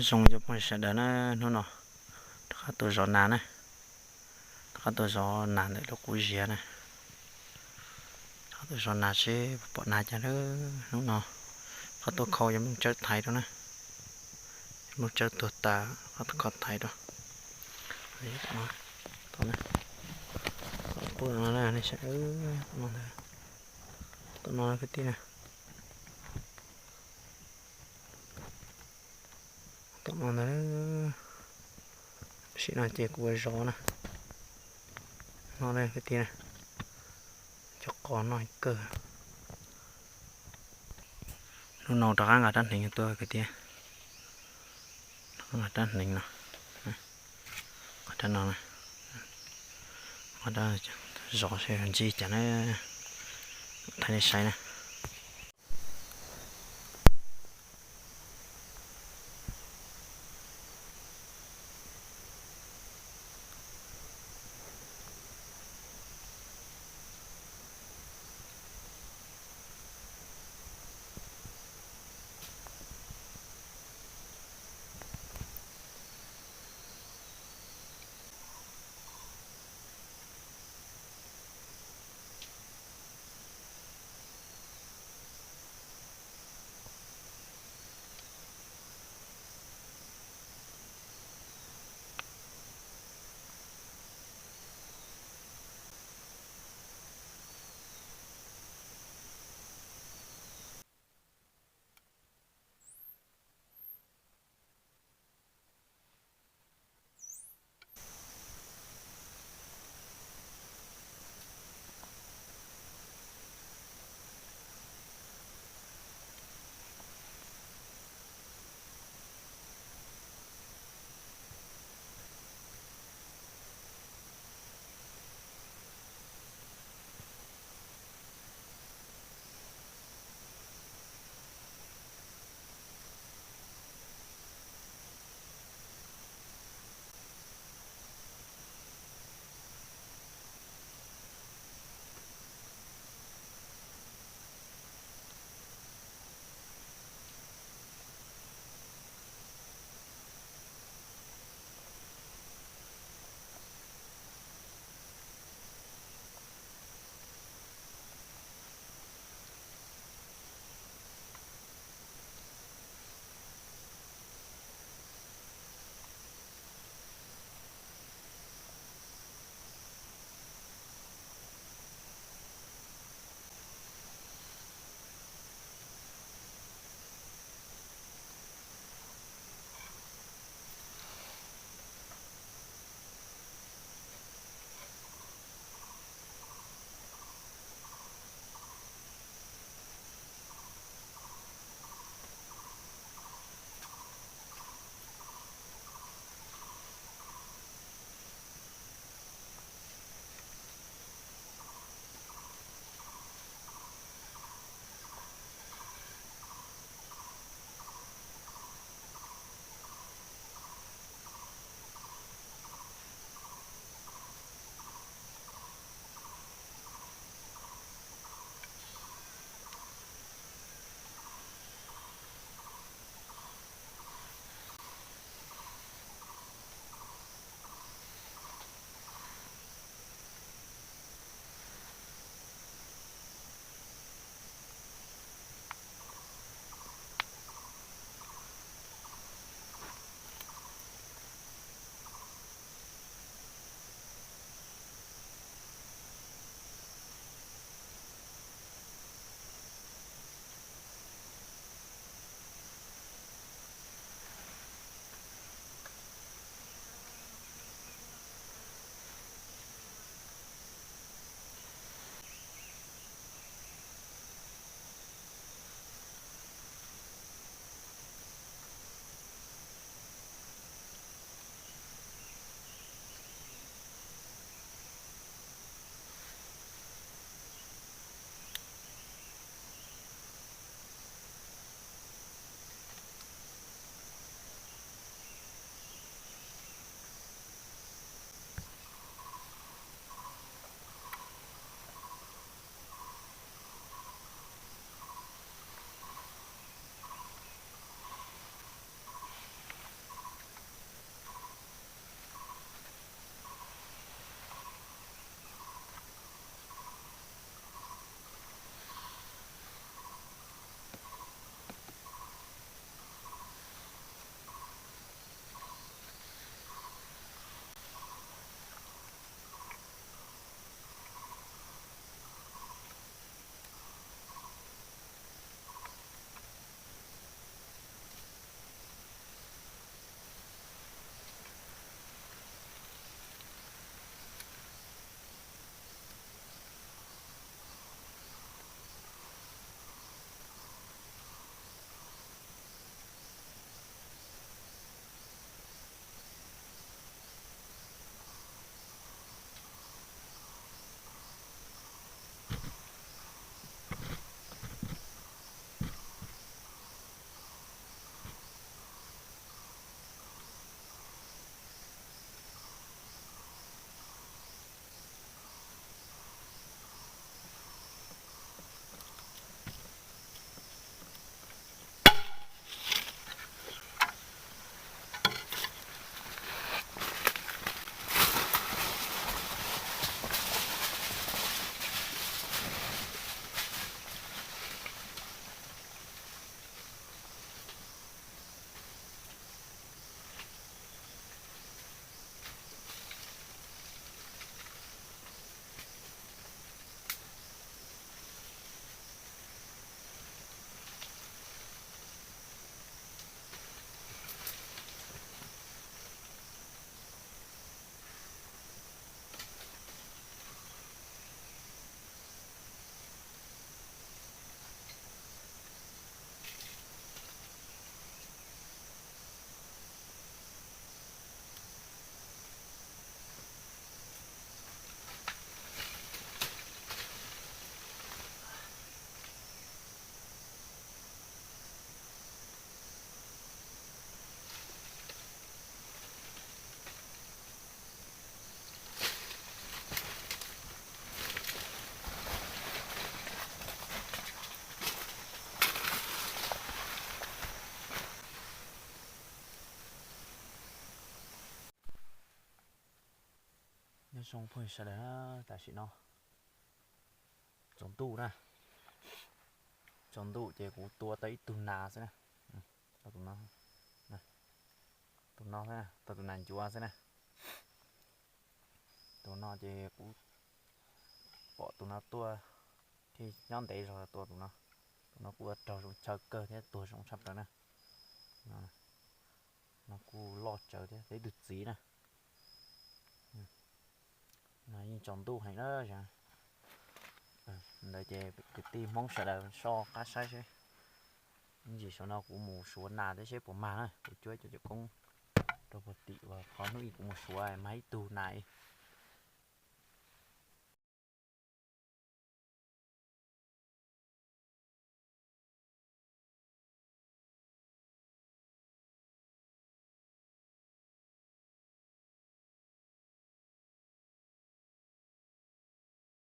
dùng cho mình sẽ đỡ nó khá tôi gió nàn này khá tôi gió nàn để lúc cuối giờ này khá tôi gió nàn sẽ bỏ nàn cho nó khá tôi khâu cho mình chơi thay đó nè mình chơi tuột ta khá tôi khâu thay đó đấy nó này bữa nó này sẽ nó cái tí này tụi nó sẽ nói chuyện của gió nè nó đây cái tí này cho con nói cơ nó nấu ra ngã đan hình tôi cái tí ngã đan hình nè ngã đan nó này ngã đan gió sẽ làm gì chả nó thay này sai này xong phơi sao đó tại chị nó trồng tu nè trồng tu chỉ của tua tới tuần nào thế nè tụi nó nè tụi nó thế nè tụi nàng chua thế nè tụi nó chỉ của bỏ tụi nó tua thì nhon đấy rồi tua tụi nó của trâu trong chờ cơ thế tua trong sắp rồi nè nó của lo chờ thế thấy được gì nè này trồng tu hay đó chả đợi chơi cái tim mong sợ là so cá sai chứ gì số nào của một số nào đấy chứ của mà này của chuối cho con đồ vật tị và khó nuôi của một số ai máy tù này